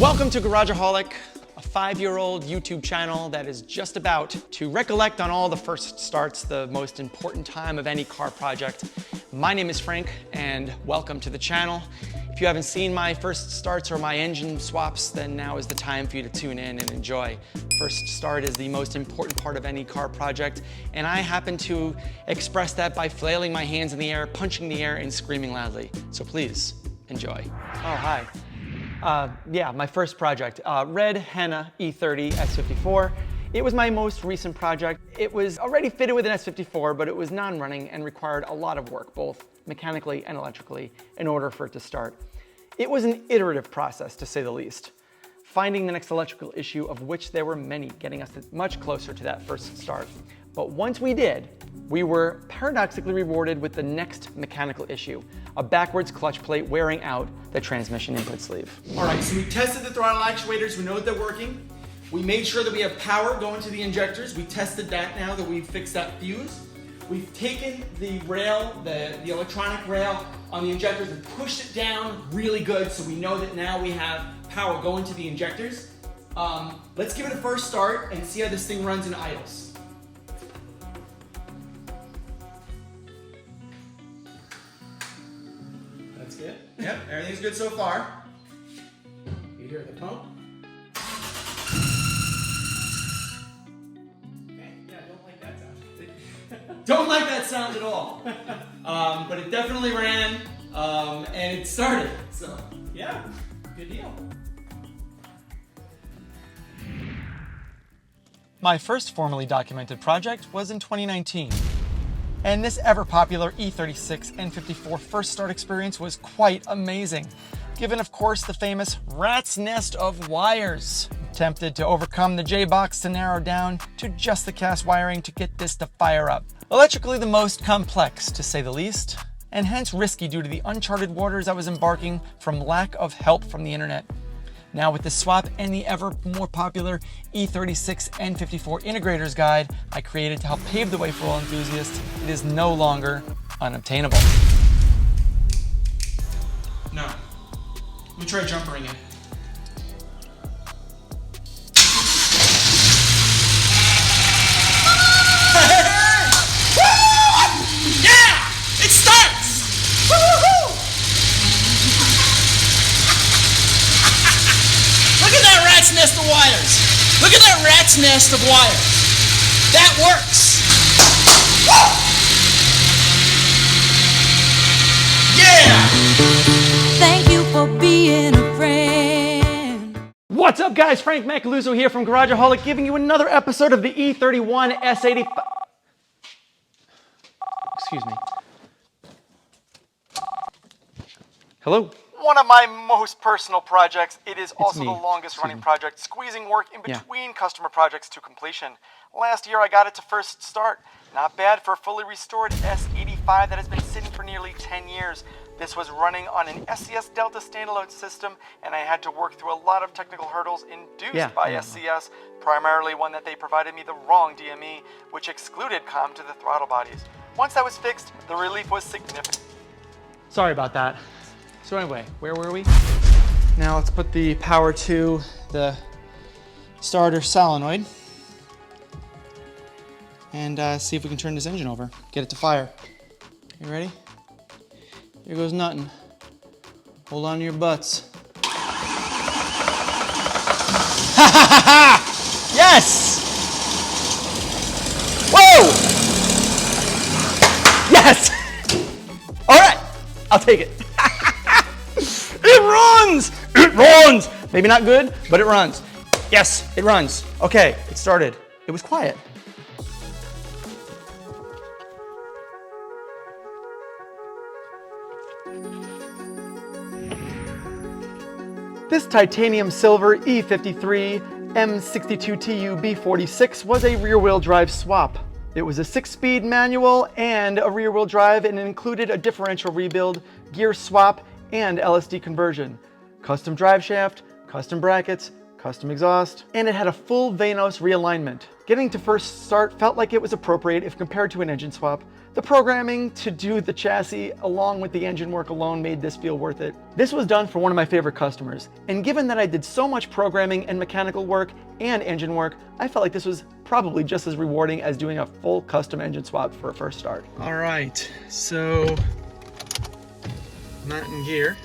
Welcome to Garageaholic, a 5-year-old YouTube channel that is just about to recollect on all the first starts, the most important time of any car project. My name is Frank, and welcome to the channel. If you haven't seen my first starts or my engine swaps, then now is the time for you to tune in and enjoy. First start is the most important part of any car project, and I happen to express that by flailing my hands in the air, punching the air, and screaming loudly. So please, enjoy. Oh, hi. Yeah, my first project, red henna E30 S54. It was my most recent project. It was already fitted with an S54, but it was non-running and required a lot of work, both mechanically and electrically, in order for it to start. It was an iterative process, to say the least, finding the next electrical issue, of which there were many, getting us much closer to that first start. But once we did, we were paradoxically rewarded with the next mechanical issue, a backwards clutch plate wearing out the transmission input sleeve. All right, so we tested the throttle actuators, we know that they're working. We made sure that we have power going to the injectors. We tested that now that we've fixed that fuse. We've taken the rail, the electronic rail on the injectors and pushed it down really good, so we know that now we have power going to the injectors. Let's give it a first start and see how this thing runs in idles. That's good. Yep, everything's good so far. You hear the pump? Okay, yeah, don't like that sound. Don't like that sound at all. But it definitely ran, and it started. So, yeah, good deal. My first formally documented project was in 2019. And this ever-popular E36 N54 first start experience was quite amazing, given, of course, the famous rat's nest of wires. Tempted to overcome the J-box to narrow down to just the cast wiring to get this to fire up. Electrically the most complex, to say the least, and hence risky due to the uncharted waters I was embarking from lack of help from the internet. Now with the swap and the ever more popular E36 N54 Integrator's Guide I created to help pave the way for all enthusiasts, it is no longer unobtainable. No. Let me try jumpering it. Yeah! It starts! Woo-hoo-hoo! Look at that rat's nest of wires. Look at that rat's nest of wires. That works. Woo! Yeah! Thank you for being a friend. What's up, guys? Frank Macaluso here from Garageaholic, giving you another episode of the E30 S85. Excuse me. Hello? One of my most personal projects. It is also the longest running project, squeezing work in between customer projects to completion. Last year I got it to first start. Not bad for a fully restored S85 that has been sitting for nearly 10 years. This was running on an SCS Delta standalone system, and I had to work through a lot of technical hurdles induced by SCS, primarily one that they provided me the wrong DME, which excluded comm to the throttle bodies. Once that was fixed, the relief was significant. Sorry about that. So anyway, where were we? Now let's put the power to the starter solenoid and see if we can turn this engine over, get it to fire. You ready? Here goes nothing. Hold on to your butts. Ha ha ha ha! Yes! Whoa! Yes! All right, I'll take it. It runs! It runs! Maybe not good, but it runs. Yes, it runs. Okay, it started. It was quiet. This titanium silver E30 M54 B46 was a rear-wheel drive swap. It was a 6-speed manual and a rear-wheel drive, and it included a differential rebuild, gear swap, and LSD conversion, custom drive shaft, custom brackets, custom exhaust, and it had a full Vanos realignment. Getting to first start felt like it was appropriate if compared to an engine swap. The programming to do the chassis along with the engine work alone made this feel worth it. This was done for one of my favorite customers, and given that I did so much programming and mechanical work and engine work, I felt like this was probably just as rewarding as doing a full custom engine swap for a first start. All right, so not in gear,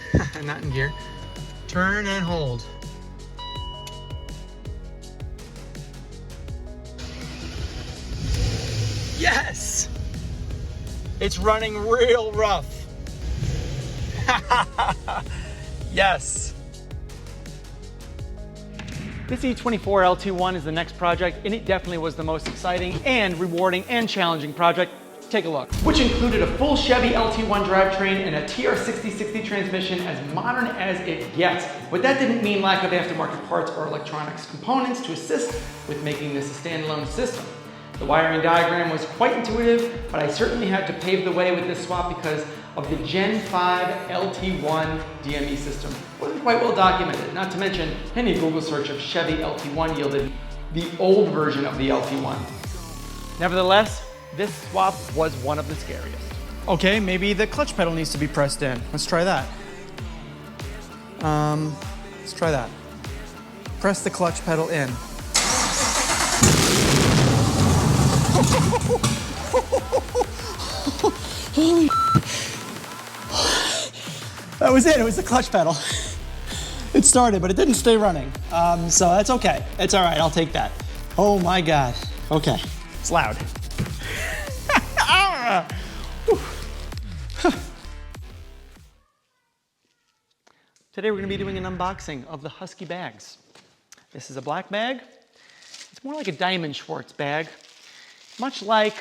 not in gear. Turn and hold. Yes! It's running real rough. Yes. This E24 L21 is the next project, and it definitely was the most exciting and rewarding and challenging project. Take a look. Which included a full Chevy LT1 drivetrain and a TR6060 transmission as modern as it gets. But that didn't mean lack of aftermarket parts or electronics components to assist with making this a standalone system. The wiring diagram was quite intuitive, but I certainly had to pave the way with this swap because of the Gen 5 LT1 DME system. It wasn't quite well documented, not to mention any Google search of Chevy LT1 yielded the old version of the LT1. Nevertheless, this swap was one of the scariest. Okay, maybe the clutch pedal needs to be pressed in. Let's try that. Let's try that. Press the clutch pedal in. Holy that was it was the clutch pedal. It started, but it didn't stay running. So that's okay. It's all right, I'll take that. Oh my God. Okay, it's loud. Today we're gonna be doing an unboxing of the Husky bags. This is a black bag. It's more like a Diamond Schwartz bag, much like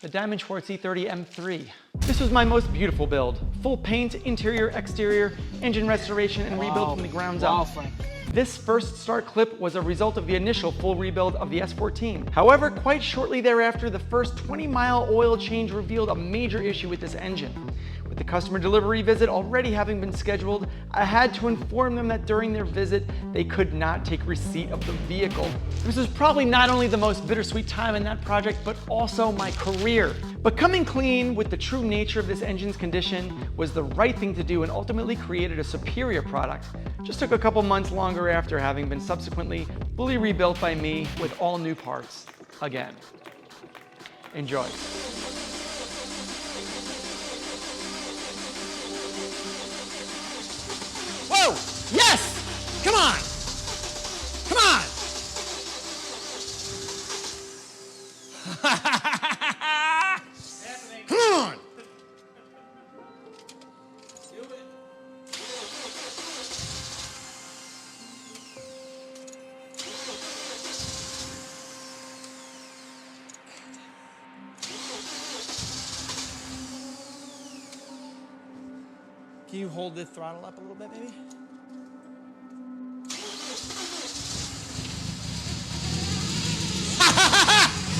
the Diamond Schwartz E30 M3. This was my most beautiful build. Full paint, interior, exterior, engine restoration, and rebuild from the ground up. This first start clip was a result of the initial full rebuild of the S14. However, quite shortly thereafter, the first 20-mile oil change revealed a major issue with this engine. With the customer delivery visit already having been scheduled, I had to inform them that during their visit, they could not take receipt of the vehicle. This was probably not only the most bittersweet time in that project, but also my career. But coming clean with the true nature of this engine's condition was the right thing to do and ultimately created a superior product. Just took a couple months longer after having been subsequently fully rebuilt by me with all new parts again. Enjoy. Whoa! Yes! Come on! Come on! Come on! Do it. Can you hold the throttle up a little bit, maybe?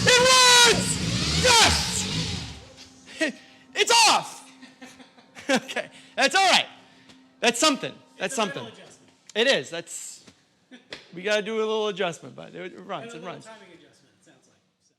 It runs! Yes! It's off! Okay, that's all right. That's something. That's something. It is. That's. We gotta do a little adjustment, but it runs. It runs. Timing adjustment, it sounds like. So.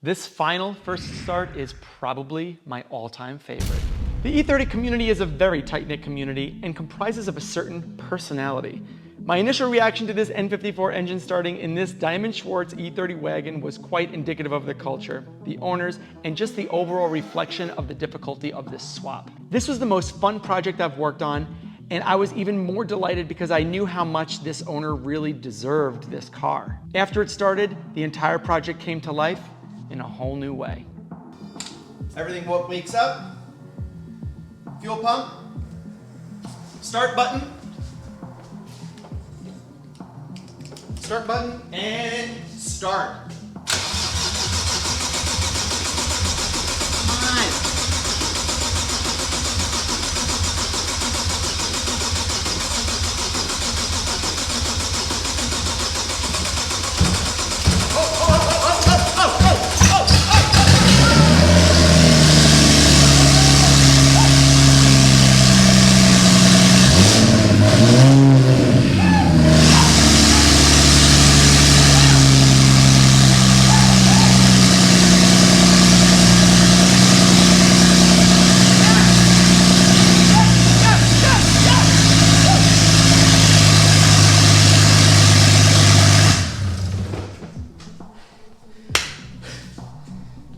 This final first start is probably my all-time favorite. The E30 community is a very tight-knit community and comprises of a certain personality. My initial reaction to this N54 engine starting in this Diamond Schwartz E30 wagon was quite indicative of the culture, the owners, and just the overall reflection of the difficulty of this swap. This was the most fun project I've worked on, and I was even more delighted because I knew how much this owner really deserved this car. After it started, the entire project came to life in a whole new way. Everything wakes up. Fuel pump. Start button. Start button and start. Come on.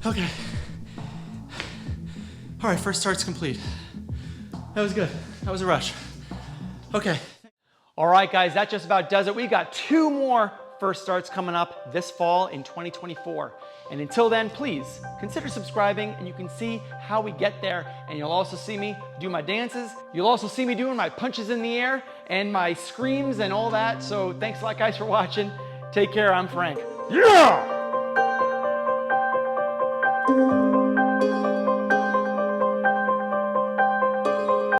Okay. All right, first start's complete. That was good. That was a rush. Okay. All right, guys, that just about does it. We got 2 more first starts coming up this fall in 2024. And until then, please consider subscribing and you can see how we get there. And you'll also see me do my dances. You'll also see me doing my punches in the air and my screams and all that. So thanks a lot, guys, for watching. Take care. I'm Frank. Yeah!